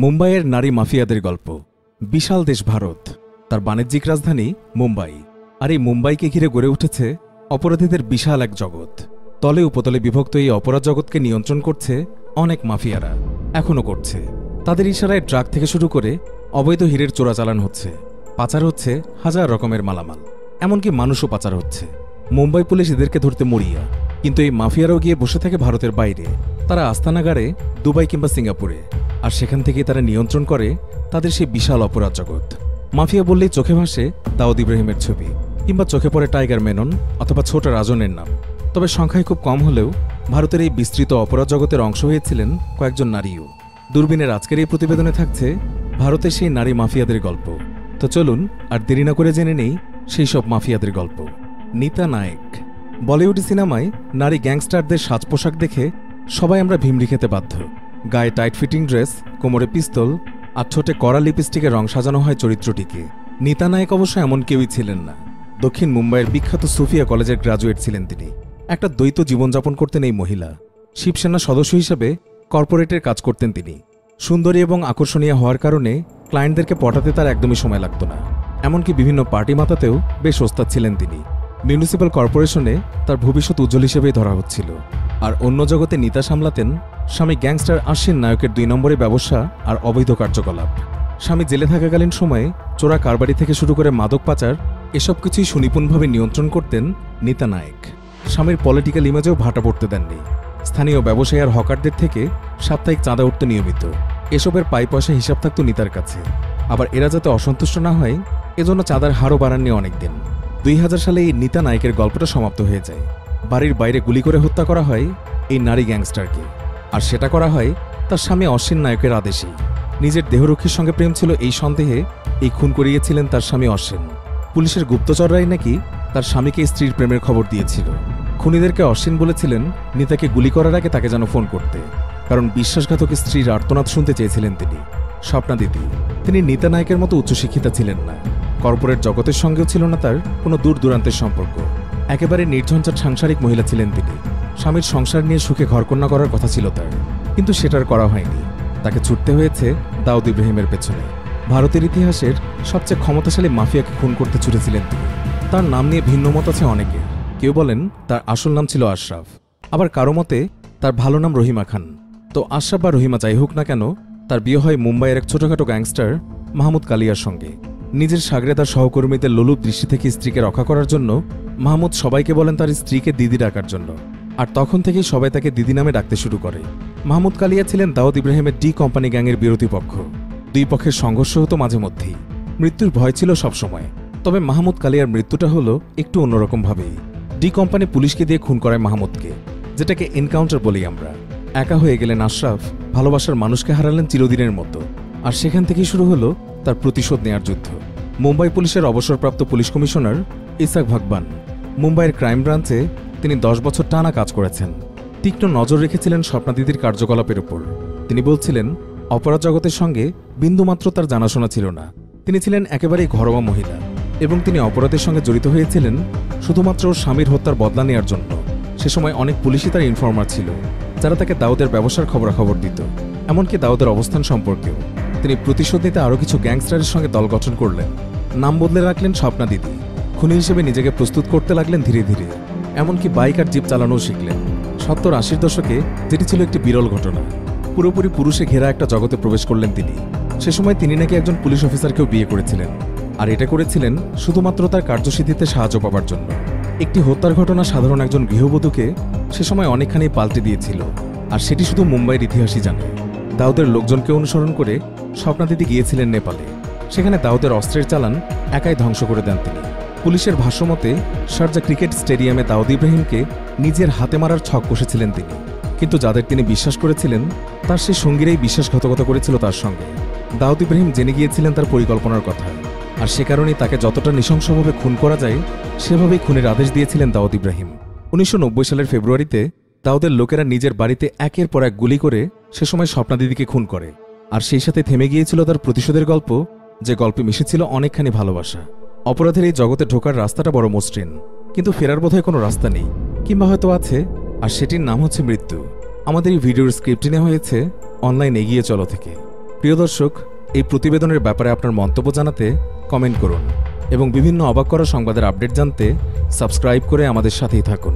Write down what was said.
মুম্বাইয়ের নারী মাফিয়াদের গল্প। বিশাল দেশ ভারত, তার বাণিজ্যিক রাজধানী মুম্বাই। আর এই মুম্বাইকে ঘিরে গড়ে উঠেছে অপরাধীদের বিশাল এক জগৎ। তলে উপতলে বিভক্ত এই অপরাধ জগৎকে নিয়ন্ত্রণ করছে অনেক মাফিয়ারা, এখনও করছে। তাদের ইশারায় ড্রাগ থেকে শুরু করে অবৈধ হীরের চোরাচালান হচ্ছে, পাচার হচ্ছে হাজার রকমের মালামাল, এমনকি মানুষও পাচার হচ্ছে। মুম্বাই পুলিশ এদেরকে ধরতে মরিয়া, কিন্তু এই মাফিয়ারাও গিয়ে বসে থাকে ভারতের বাইরে। তারা আস্তানা গাড়ে দুবাই কিংবা সিঙ্গাপুরে, আর সেখান থেকেই তারা নিয়ন্ত্রণ করে তাদের সেই বিশাল অপরাধ জগৎ। মাফিয়া বললেই চোখে ভাসে দাউদ ইব্রাহিমের ছবি, কিংবা চোখে পড়ে টাইগার মেনন অথবা ছোট রাজনের নাম। তবে সংখ্যায় খুব কম হলেও ভারতের এই বিস্তৃত অপরাধ জগতের অংশ হয়েছিলেন কয়েকজন নারীও। দূরবীনের আজকের এই প্রতিবেদনে থাকছে ভারতের সেই নারী মাফিয়াদের গল্প। তো চলুন আর দেরি না করে জেনে নেই সেই সব মাফিয়াদের গল্প। নীতা নায়েক। বলিউড সিনেমায় নারী গ্যাংস্টারদের সাজ পোশাক দেখে সবাই আমরা ভিমড়ি খেতে বাধ্য। গায়ে টাইট ফিটিং ড্রেস, কোমরে পিস্তল আর ঠোঁটে কড়া লিপস্টিকে রং সাজানো হয় চরিত্রটিকে। নীতা নায়েক অবশ্য এমন কেউই ছিলেন না। দক্ষিণ মুম্বাইয়ের বিখ্যাত সুফিয়া কলেজের গ্রাজুয়েট ছিলেন তিনি। একটা দ্বৈত জীবনযাপন করতেন এই মহিলা। শিবসেনা সদস্য হিসেবে কর্পোরেটের কাজ করতেন তিনি। সুন্দরী এবং আকর্ষণীয় হওয়ার কারণে ক্লায়েন্টদেরকে পটাতে তার একদমই সময় লাগত না। এমনকি বিভিন্ন পার্টি মাতাতেও বেশ ওস্তাদ ছিলেন তিনি। মিউনিসিপ্যাল কর্পোরেশনে তার ভবিষ্যৎ উজ্জ্বল হিসেবেই ধরা হচ্ছিল। আর অন্য জগতে নীতা সামলাতেন স্বামী গ্যাংস্টার আশ্বিন নায়কের 2 নম্বরে ব্যবসা আর অবৈধ কার্যকলাপ। স্বামী জেলে থাকাকালীন সময়ে চোরা কারবারি থেকে শুরু করে মাদক পাচার এসব কিছুই সুনিপুণভাবে নিয়ন্ত্রণ করতেন নীতা নায়েক। স্বামীর পলিটিক্যাল ইমেজেও ভাটা পড়তে দেননি। স্থানীয় ব্যবসায়ী আর হকারদের থেকে সাপ্তাহিক চাঁদা উঠত নিয়মিত। এসবের পাই পয়সা হিসাব থাকত নীতার কাছে। আবার এরা যাতে অসন্তুষ্ট না হয় এজন্য চাঁদার হারও বাড়াননি অনেকদিন। 2000 সালে এই নীতা নায়েকের গল্পটা সমাপ্ত হয়ে যায়। বাড়ির বাইরে গুলি করে হত্যা করা হয় এই নারী গ্যাংস্টারকে। আর সেটা করা হয় তার স্বামী অশ্বিন নায়কের আদেশেই। নিজের দেহরক্ষীর সঙ্গে প্রেম ছিল এই সন্দেহে এই খুন করিয়েছিলেন তার স্বামী অশ্বিন। পুলিশের গুপ্তচররাই নাকি তার স্বামীকে স্ত্রীর প্রেমের খবর দিয়েছিল। খুনিদেরকে অশ্বিন বলেছিলেন নীতাকে গুলি করার আগে তাকে যেন ফোন করতে, কারণ বিশ্বাসঘাতক স্ত্রীর আর্তনাদ শুনতে চেয়েছিলেন তিনি। স্বপ্না দিদি। তিনি নীতা নায়কের মতো উচ্চশিক্ষিতা ছিলেন না। কর্পোরেট জগতের সঙ্গেও ছিল না তার কোনো দূর দূরান্তের সম্পর্ক। একেবারে নির্ঝঞ্ঝাট সাংসারিক মহিলা ছিলেন তিনি। স্বামীর সংসার নিয়ে সুখে ঘরকন্যা করার কথা ছিল তার, কিন্তু সেটার করা হয়নি। তাকে ছুটতে হয়েছে দাউদ ইব্রাহিমের পেছনে। ভারতের ইতিহাসের সবচেয়ে ক্ষমতাশালী মাফিয়াকে খুন করতে ছুটেছিলেন তিনি। তার নাম নিয়ে ভিন্ন মত আছে অনেকের। কেউ বলেন তার আসল নাম ছিল আশরাফ, আবার কারো মতে তার ভালো নাম রহিমা খান। তো আশরাফ বা রহিমা যাই হোক না কেন, তার বিয়ে হয় মুম্বাইয়ের এক ছোটখাটো গ্যাংস্টার মাহমুদ কালিয়ার সঙ্গে। নিজের সাগরে তার সহকর্মীদের লোলুপ দৃষ্টি থেকে স্ত্রীকে রক্ষা করার জন্য মাহমুদ সবাইকে বলেন তার স্ত্রীকে দিদি ডাকার জন্য। আর তখন থেকেই সবাই তাকে দিদি নামে ডাকতে শুরু করে। মাহমুদ কালিয়া ছিলেন দাউদ ইব্রাহিমের ডি কোম্পানি গ্যাংয়ের বিরোধী পক্ষ। দুই পক্ষের সংঘর্ষ হতো মাঝে মধ্যেই। মৃত্যুর ভয় ছিল সবসময়। তবে মাহমুদ কালিয়ার মৃত্যুটা হলো একটু অন্যরকমভাবেই। ডি কোম্পানি পুলিশকে দিয়ে খুন করায় মাহমুদকে, যেটাকে এনকাউন্টার বলি আমরা। একা হয়ে গেলেন আশরাফ, ভালোবাসার মানুষকে হারালেন চিরদিনের মতো। আর সেখান থেকেই শুরু হলো তার প্রতিশোধ নেয়ার যুদ্ধ। মুম্বাই পুলিশের অবসরপ্রাপ্ত পুলিশ কমিশনার ইসাক ভাগবান। মুম্বাইয়ের ক্রাইম ব্রাঞ্চে তিনি 10 বছর টানা কাজ করেছেন। তীক্ষ্ণ নজর রেখেছিলেন স্বপ্না দিদির কার্যকলাপের উপর। তিনি বলছিলেন অপরাধ জগতের সঙ্গে বিন্দুমাত্র তার জানাশোনা ছিল না। তিনি ছিলেন একেবারেই ঘরোয়া মহিলা, এবং তিনি অপরাধের সঙ্গে জড়িত হয়েছিলেন শুধুমাত্র স্বামীর হত্যার বদলা নেওয়ার জন্য। সে সময় অনেক পুলিশই তার ইনফর্মার ছিল, যারা তাকে দাউদের ব্যবসার খবরাখবর দিত, এমনকি দাউদের অবস্থান সম্পর্কেও। তিনি প্রতিশোধ নিতে আরও কিছু গ্যাংস্টারের সঙ্গে দল গঠন করলেন। নাম বদলে রাখলেন স্বপ্না দিদি। খুনি হিসেবে নিজেকে প্রস্তুত করতে লাগলেন ধীরে ধীরে। এমনকি বাইক আর জিপ চালানোও শিখলেন। 70-80 দশকে যেটি ছিল একটি বিরল ঘটনা। পুরোপুরি পুরুষে ঘেরা একটা জগতে প্রবেশ করলেন তিনি। সে সময় তিনি নাকি একজন পুলিশ অফিসারকেও বিয়ে করেছিলেন, আর এটা করেছিলেন শুধুমাত্র তার কার্যসিদ্ধিতে সাহায্য পাওয়ার জন্য। একটি হত্যার ঘটনা সাধারণ একজন গৃহবধূকে সে সময় অনেকখানি পাল্টে দিয়েছিল, আর সেটি শুধু মুম্বাইয়ের ইতিহাসই জানে। দাউদের লোকজনকে অনুসরণ করে স্বপ্না দিদি গিয়েছিলেন নেপালে। সেখানে দাউদের অস্ত্রের চালান একাই ধ্বংস করে দেন তিনি। পুলিশের ভাষ্যমতে শারজা ক্রিকেট স্টেডিয়ামে দাউদ ইব্রাহিমকে নিজের হাতে মারার ছক কষেছিলেন তিনি। কিন্তু যাদের তিনি বিশ্বাস করেছিলেন তার সে সঙ্গীরাই বিশ্বাসঘাতকতা করেছিল তার সঙ্গে। দাউদ ইব্রাহিম জেনে গিয়েছিলেন তার পরিকল্পনার কথা, আর সে কারণেই তাকে যতটা নৃশংসভাবে খুন করা যায় সেভাবেই খুনের আদেশ দিয়েছিলেন দাউদ ইব্রাহিম। 1990 সালের ফেব্রুয়ারিতে দাউদের লোকেরা নিজের বাড়িতে একের পর এক গুলি করে সে সময় স্বপ্না দিদিকে খুন করে। আর সেই সাথে থেমে গিয়েছিল তার প্রতিশোধের গল্প, যে গল্পে মিশেছিল অনেকখানি ভালোবাসা। অপরাধের এই জগতে ঢোকার রাস্তাটা বড় মসৃণ, কিন্তু ফেরার বোধহয় কোনো রাস্তা নেই, কিংবা হয়তো আছে, আর সেটির নাম হচ্ছে মৃত্যু। আমাদের এই ভিডিওর স্ক্রিপ্ট নেওয়া হয়েছে অনলাইন এগিয়ে চলো থেকে। প্রিয় দর্শক, এই প্রতিবেদনের ব্যাপারে আপনার মন্তব্য জানাতে কমেন্ট করুন এবং বিভিন্ন অবাক করা সংবাদের আপডেট জানতে সাবস্ক্রাইব করে আমাদের সাথেই থাকুন।